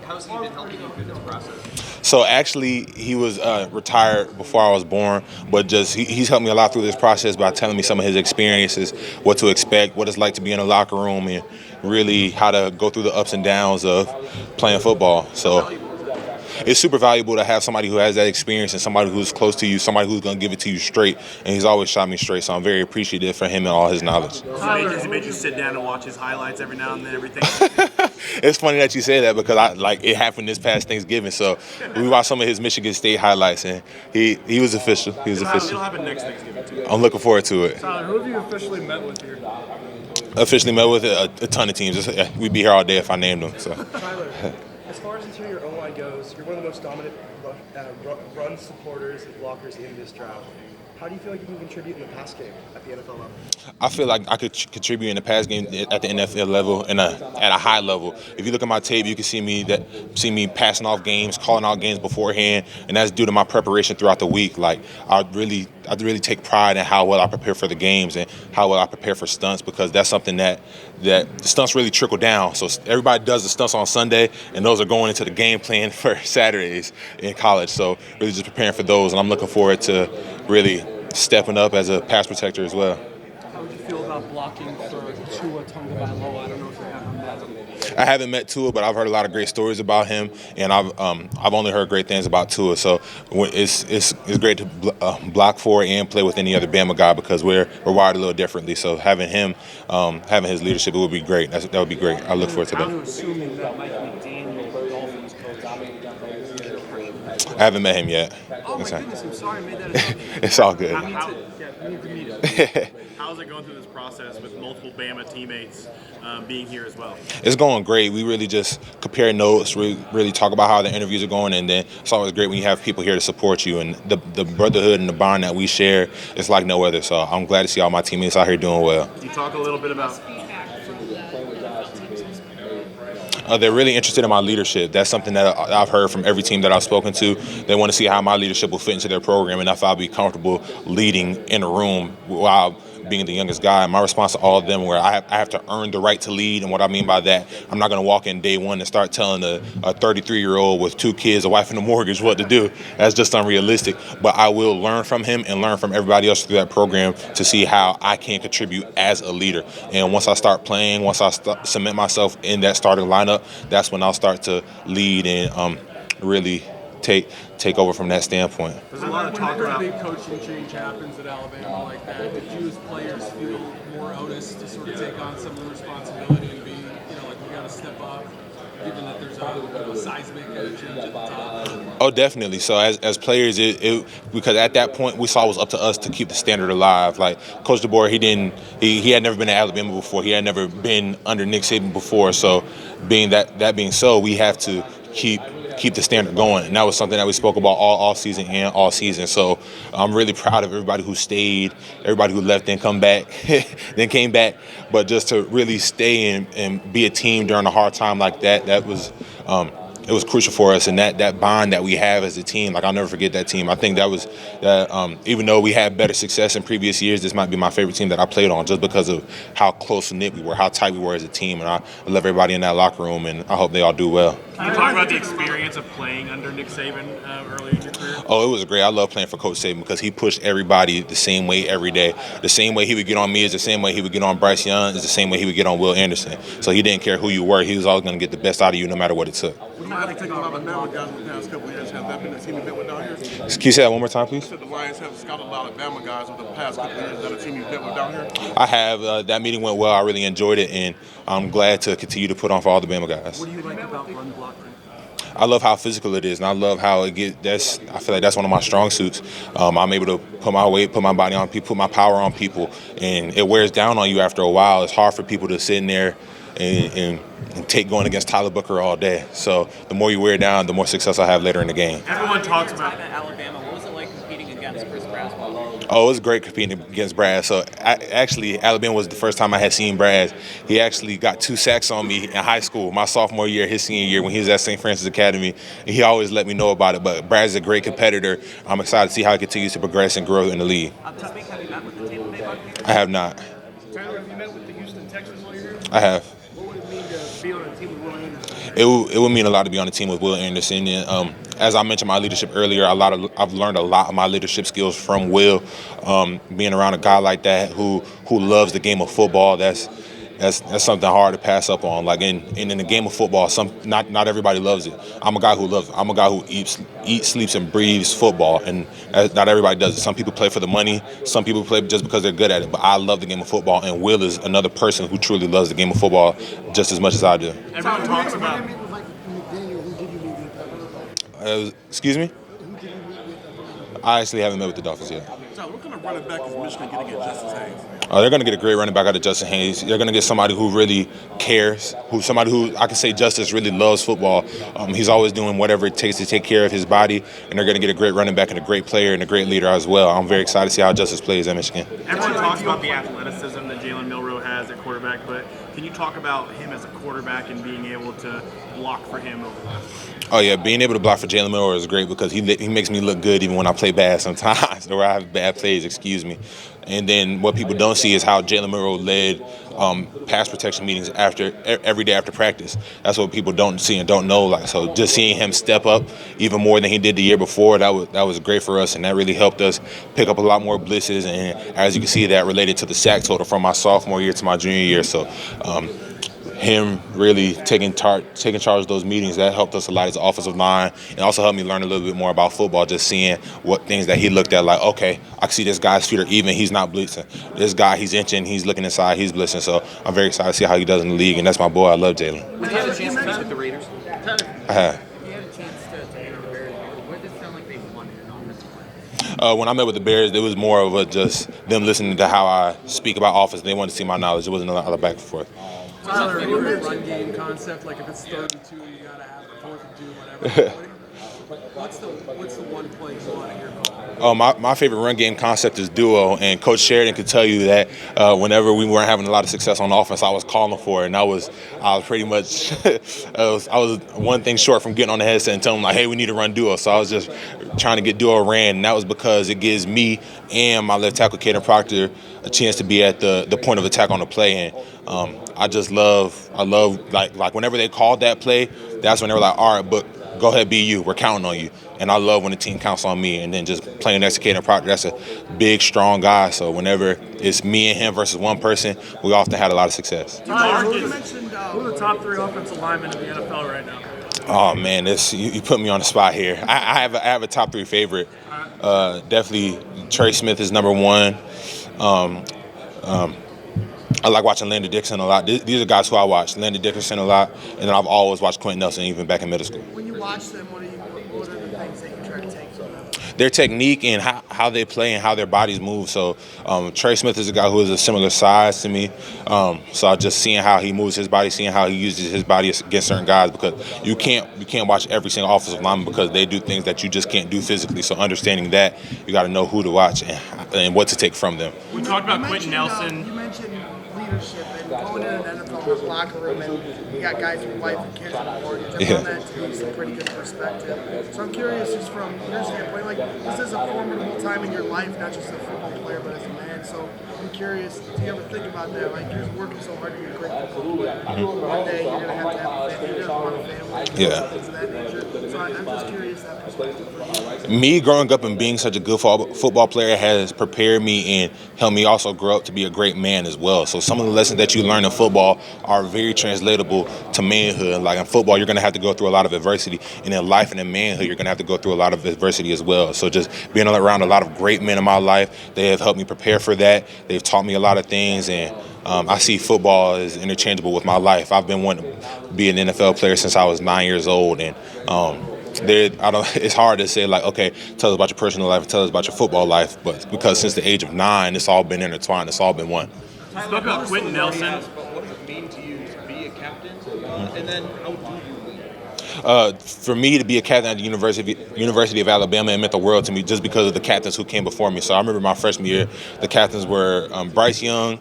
How's he been helping you through this process? So actually, he was retired before I was born, but he's helped me a lot through this process by telling me some of his experiences, what to expect, what it's like to be in a locker room, and really how to go through the ups and downs of playing football. So it's super valuable to have somebody who has that experience and somebody who's close to you, somebody who's going to give it to you straight, and he's always shot me straight, so I'm very appreciative for him and all his knowledge. Has he made you sit down and watch his highlights every now and then, everything? It's funny that you say that because it happened this past Thanksgiving, so we watched some of his Michigan State highlights, and he was official. He was official. It'll happen next Thanksgiving, too. I'm looking forward to it. Tyler, who have you officially met with here? Officially met with a ton of teams. We'd be here all day if I named them. So. Tyler, as far as interior O-line goes, you're one of the most dominant run supporters and blockers in this draft. How do you feel like you can contribute in the pass game at the NFL level? I feel like I could contribute in the pass game at the NFL level and at a high level. If you look at my tape, you can see me passing off games, calling out games beforehand, and that's due to my preparation throughout the week. Like I really take pride in how well I prepare for the games and how well I prepare for stunts, because that's something that the stunts really trickle down. So everybody does the stunts on Sunday, and those are going into the game plan for Saturdays in college. So really just preparing for those, and I'm looking forward to really stepping up as a pass protector as well. How would you feel about blocking for Tua Tagovailoa? I don't know if you have met him. I haven't met Tua, but I've heard a lot of great stories about him, and I've only heard great things about Tua. So it's great to block for and play with any other Bama guy, because we're wired a little differently. So having him, having his leadership, it would be great. That would be great. I look forward to that. I'm assuming that Mike McDaniel, the Dolphins coach, I haven't met him yet. Oh my goodness, I'm sorry, I made that assumption. It's all good. We need to meet him. How's it going through this process with multiple Bama teammates being here as well? It's going great. We really just compare notes, really talk about how the interviews are going, and then it's always great when you have people here to support you. And the brotherhood and the bond that we share is like no other. So I'm glad to see all my teammates out here doing well. Can you talk a little bit about they're really interested in my leadership. That's something that I've heard from every team that I've spoken to. They want to see how my leadership will fit into their program and if I'll be comfortable leading in a room while being the youngest guy. My response to all of them, where I have to earn the right to lead, and what I mean by that, I'm not going to walk in day one and start telling a 33-year-old with 2 kids, a wife, and a mortgage what to do. That's just unrealistic. But I will learn from him and learn from everybody else through that program to see how I can contribute as a leader. And once I start playing, once I cement myself in that starting lineup, that's when I'll start to lead and really take over from that standpoint. There's a lot of talk about big coaching change happens at Alabama like that. Did you as players feel more onus to sort of take on some of the responsibility and be, like we got to step up, given that there's a seismic change at the top? Oh, definitely. So as players, because at that point we saw it was up to us to keep the standard alive. Like Coach DeBoer, he had never been to Alabama before. He had never been under Nick Saban before. So being so, we have to keep the standard going. And that was something that we spoke about all season and all season. So I'm really proud of everybody who stayed, everybody who left and came back. But just to really stay and be a team during a hard time like that, it was crucial for us, and that bond that we have as a team, like I'll never forget that team. I think even though we had better success in previous years, this might be my favorite team that I played on, just because of how close-knit we were, how tight we were as a team. And I love everybody in that locker room, and I hope they all do well. Can you talk about the experience of playing under Nick Saban early in your career? Oh, it was great. I love playing for Coach Saban because he pushed everybody the same way every day. The same way he would get on me is the same way he would get on Bryce Young, is the same way he would get on Will Anderson. So he didn't care who you were. He was always going to get the best out of you no matter what it took. How they taking a lot of Bama guys in the past couple of years? Has that been a team you've been with down here? Can you say that one more time, please? You said the Lions have scouted a lot of Bama guys over the past couple of years. Is that a team you've been with down here? I have. That meeting went well. I really enjoyed it, and I'm glad to continue to put on for all the Bama guys. What do you like about run blocking? I love how physical it is, and I love how it gets. I feel like that's one of my strong suits. I'm able to put my weight, put my body on people, put my power on people, and it wears down on you after a while. It's hard for people to sit in there and take going against Tyler Booker all day. So the more you wear down, the more success I have later in the game. Everyone talks about Alabama. What was it like competing against Braswell? Oh, it was great competing against Brad. So actually, Alabama was the first time I had seen Brad. He actually got 2 sacks on me in high school, my sophomore year, his senior year, when he was at St. Francis Academy. And he always let me know about it. But Brad's a great competitor. I'm excited to see how he continues to progress and grow in the league. This week, have you met with the team today, Bucky? I have not. Tyler, have you met with the Houston Texans while you're here? I have. What would it mean to be on a team with Will Anderson? It would mean a lot to be on the team with Will Anderson. And, as I mentioned my leadership earlier, I've learned a lot of my leadership skills from Will. Being around a guy like that who loves the game of football, that's something hard to pass up on. Like in the game of football, not everybody loves it. I'm a guy who loves it. I'm a guy who eats, sleeps, and breathes football, and not everybody does it. Some people play for the money. Some people play just because they're good at it. But I love the game of football, and Will is another person who truly loves the game of football just as much as I do. Everyone talks about. Excuse me? I actually haven't met with the Dolphins yet. So what kind of running back is Michigan going to get Justice Haynes? They're going to get a great running back out of Justin Haynes. They're going to get somebody who really cares, somebody who I can say Justice really loves football. He's always doing whatever it takes to take care of his body, and they're going to get a great running back and a great player and a great leader as well. I'm very excited to see how Justice plays at Michigan. Everyone talks about the athleticism that Jalen Milroe has at quarterback, but can you talk about him as a quarterback and being able to block for him over the last year? Oh, yeah, being able to block for Jalen Milroe is great because he makes me look good even when I play bad sometimes, or I have bad plays, excuse me. And then what people don't see is how Jalen Milroe led pass protection meetings every day after practice. That's what people don't see and don't know. Like, so just seeing him step up even more than he did the year before, that was great for us, and that really helped us pick up a lot more blitzes. And as you can see, that related to the sack total from my sophomore year to my junior year. So him really taking charge of those meetings, that helped us a lot as an offensive line, and also helped me learn a little bit more about football, just seeing what things that he looked at, like, okay, I can see this guy's feet are even, he's not blitzing. This guy, he's inching, he's looking inside, he's blitzing. So I'm very excited to see how he does in the league, and that's my boy. I love Jalen. Did you have a chance to visit the Raiders? I have. You had a chance to enter the Bears. What did it sound like they wanted an offensive line? When I met with the Bears, it was more of just them listening to how I speak about offense. They wanted to see my knowledge. It wasn't a lot of back and forth. Tyler, your run game concept, like if it's 3rd and 2, you gotta have it, 4th and 2, whatever. What's the one play you want to hear called? My favorite run game concept is duo, and Coach Sheridan could tell you that whenever we weren't having a lot of success on offense, I was calling for it, and I was pretty much I was one thing short from getting on the headset and telling them, like, hey, we need to run duo. So I was just trying to get duo ran, and that was because it gives me and my left tackle, Caden Proctor, a chance to be at the point of attack on the play. And I love like whenever they called that play, that's when they were like, all right, but go ahead, be you. We're counting on you. And I love when the team counts on me. And then just playing next to Kalen Proctor, that's a big, strong guy. So whenever it's me and him versus one person, we often had a lot of success. Tyler, you mentioned who are the top 3 offensive linemen in the NFL right now? Oh, man, you put me on the spot here. I have a top 3 favorite. Definitely Trey Smith is number 1. I like watching Landon Dickerson a lot. These are guys who I watch. Landon Dickerson a lot, and then I've always watched Quinten Nelson even back in middle school. When you watch them, what are the things that you try to take from them? Their technique and how they play and how their bodies move. So Trey Smith is a guy who is a similar size to me. So I just seeing how he moves his body, seeing how he uses his body against certain guys, because you can't watch every single offensive lineman because they do things that you just can't do physically. So understanding that, you got to know who to watch and what to take from them. We talked about Quinten Nelson. You mentioned leadership and going in an NFL locker room, and you got guys with wife and kids on board. You took on that to some pretty good perspective. So I'm curious, just from your standpoint, like, this is a formidable time in your life, not just as a football player, but as a man. So I'm curious, do you ever think about that? Like, you're working so hard to be a great football player. One day you're going to have a family, you're going to want a family, Yeah. things of that nature. So I'm just curious that perspective for you. Me growing up and being such a good football player has prepared me and helped me also grow up to be a great man as well. So some of the lessons that you learn in football are very translatable to manhood. Like in football, you're going to have to go through a lot of adversity. And in life and in manhood, you're going to have to go through a lot of adversity as well. So just being around a lot of great men in my life, they have helped me prepare for that. They've taught me a lot of things, and I see football as interchangeable with my life. I've been wanting to be an NFL player since I was 9 years old, and it's hard to say, like, okay, tell us about your personal life, tell us about your football life, but because since the age of 9, it's all been intertwined, it's all been one. Spoke about Quinten Nelson. What does it mean to you to be a captain? And then how do you lead? For me to be a captain at the University of Alabama, it meant the world to me just because of the captains who came before me. So I remember my freshman year, the captains were Bryce Young,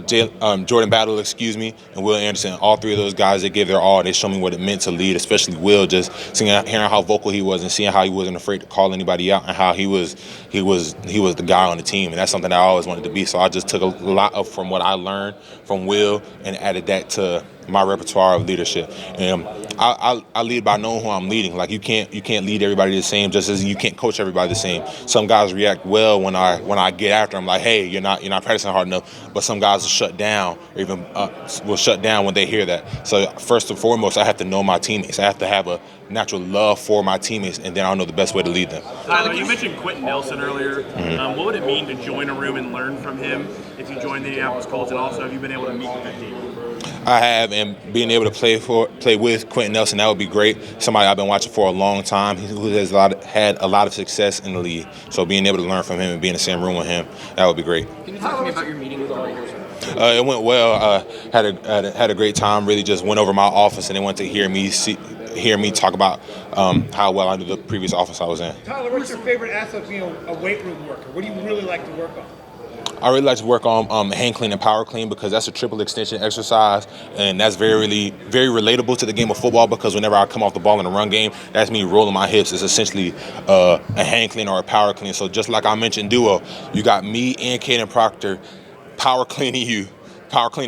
Jordan Battle, and Will Anderson. All three of those guys, they gave their all. They showed me what it meant to lead, especially Will, just hearing how vocal he was and seeing how he wasn't afraid to call anybody out and how he was the guy on the team. And that's something I always wanted to be. So I just took a lot from what I learned from Will and added that to my repertoire of leadership. And I lead by knowing who I'm leading. Like you can't lead everybody the same, just as you can't coach everybody the same. Some guys react well when I get after them, like, hey, you're not practicing hard enough. But some guys will shut down, or even will shut down when they hear that. So first and foremost, I have to know my teammates. I have to have a natural love for my teammates, and then I'll know the best way to lead them. Tyler, you mentioned Quinten Nelson earlier. What would it mean to join a room and learn from him if you joined the Indianapolis Colts, and also have you been able to meet with that team? I have, and being able to play with Quinten Nelson, that would be great. Somebody I've been watching for a long time, who has had a lot of success in the league. So being able to learn from him and be in the same room with him, that would be great. Can you talk to me about your meeting with the Raiders? It went well. Had a great time. Really, just went over my office, and they wanted to hear me talk about how well I knew the previous office I was in. Tyler, what's your favorite aspect of being a weight room worker? What do you really like to work on? I really like to work on hand clean and power clean because that's a triple extension exercise, and that's very relatable to the game of football because whenever I come off the ball in the run game, that's me rolling my hips. It's essentially a hand clean or a power clean. So just like I mentioned duo, you got me and Caden Proctor power cleaning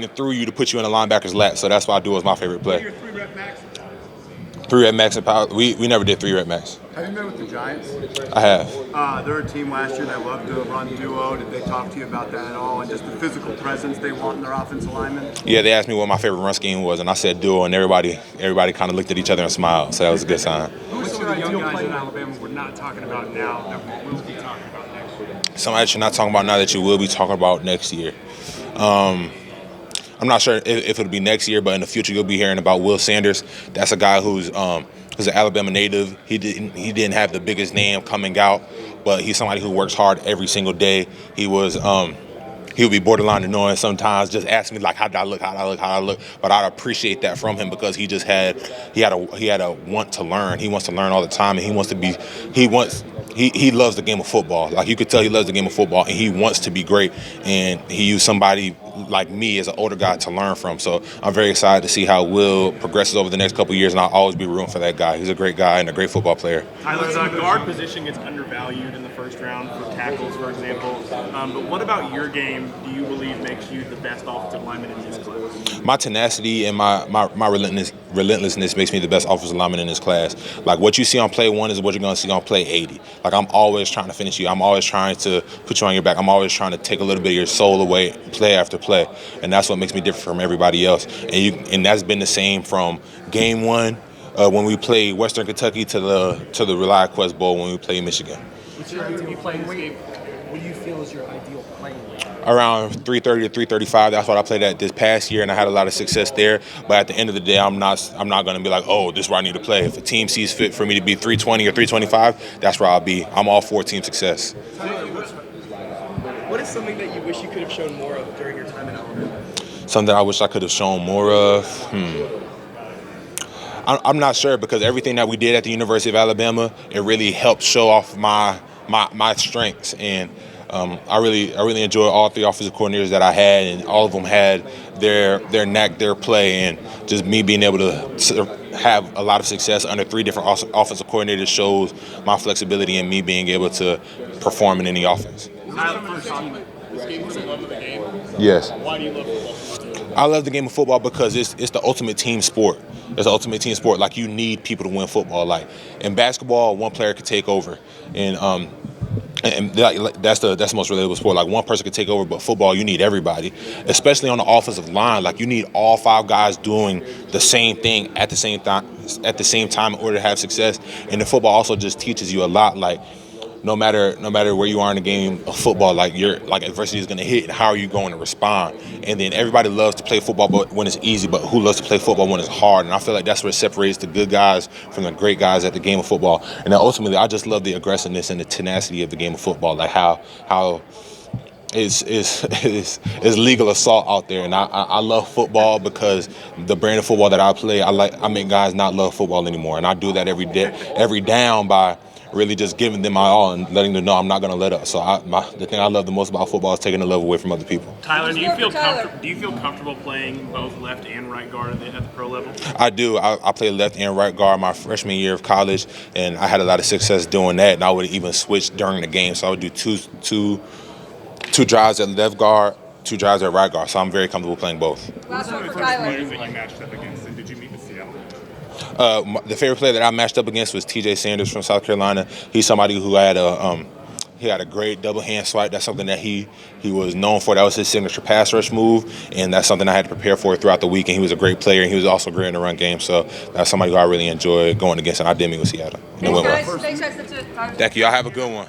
through you to put you in a linebacker's lap. So that's why duo is my favorite play. Your 3-rep max? 3-rep max and power. We never did 3-rep max. Have you met with the Giants? I have. They're a team last year that loved to run duo. Did they talk to you about that at all? And just the physical presence they want in their offensive linemen? Yeah, they asked me what my favorite run scheme was, and I said duo, and everybody kind of looked at each other and smiled. So that was a good sign. Who's some of the young guys in Alabama we're not talking about now that we will be talking about next year? Somebody that you're not talking about now that you will be talking about next year. I'm not sure if it'll be next year, but in the future you'll be hearing about Will Sanders. That's a guy who's an Alabama native. He didn't have the biggest name coming out, but he's somebody who works hard every single day. He would be borderline annoying sometimes, just asking me like, how do I look? But I'd appreciate that from him because he had a want to learn. He wants to learn all the time, and he loves the game of football. Like you could tell he loves the game of football, and he wants to be great. And he used somebody like me as an older guy to learn from. So I'm very excited to see how Will progresses over the next couple of years, and I'll always be rooting for that guy. He's a great guy and a great football player. Tyler, the guard position gets undervalued in the first round for tackles, for example. But what about your game do you believe makes you the best offensive lineman in this class? My tenacity and my relentlessness makes me the best offensive lineman in this class. Like what you see on play 1 is what you're going to see on play 80. Like I'm always trying to finish you. I'm always trying to put you on your back. I'm always trying to take a little bit of your soul away play after play. And that's what makes me different from everybody else. And that's been the same from game 1 when we played Western Kentucky to the ReliaQuest Bowl when we played Michigan. What's your ideal playing weight? What do you feel is your ideal playing weight? Around 330 to 335. That's what I played at this past year, and I had a lot of success there. But at the end of the day, I'm not going to be like, oh, this is where I need to play. If a team sees fit for me to be 320 or 325, that's where I'll be. I'm all for team success. What is something that you wish you could have shown more of during your time in Alabama? Something I wish I could have shown more of? I'm not sure because everything that we did at the University of Alabama, it really helped show off my strengths. And I really enjoyed all 3 offensive coordinators that I had, and all of them had their knack, their play, and just me being able to have a lot of success under 3 different offensive coordinators shows my flexibility and me being able to perform in any offense. This game was the love of the game. Yes. Why do you love football? I love the game of football because it's the ultimate team sport. It's the ultimate team sport. Like you need people to win football. Like in basketball, one player could take over, and that's the most relatable sport. Like one person could take over, but football you need everybody, especially on the offensive line. Like you need all 5 guys doing the same thing at the same time in order to have success. And the football also just teaches you a lot. Like no matter where you are in the game of football, like adversity is going to hit. How are you going to respond? And then everybody loves to play football, but when it's easy. But who loves to play football when it's hard? And I feel like that's what separates the good guys from the great guys at the game of football. And then ultimately, I just love the aggressiveness and the tenacity of the game of football. Like how is legal assault out there, and I love football because the brand of football that I play, I make guys not love football anymore, and I do that every day, every down by really just giving them my all and letting them know I'm not going to let up. So the thing I love the most about football is taking the love away from other people. Tyler, do you feel comfortable playing both left and right guard at the pro level? I do. I played left and right guard my freshman year of college, and I had a lot of success doing that. And I would even switch during the game, so I would do two drives at left guard, 2 drives at right guard. So I'm very comfortable playing both. Last one for Tyler. Players that you matched up against, and did you meet with Seattle? The favorite player that I matched up against was T.J. Sanders from South Carolina. He's somebody who had a great double hand swipe. That's something that he was known for. That was his signature pass rush move, and that's something I had to prepare for throughout the week. And he was a great player, and he was also great in the run game. So that's somebody who I really enjoyed going against, and I did meet with Seattle. Thanks, guys. Thanks, guys. That's it. Thank you. Y'all have a good one.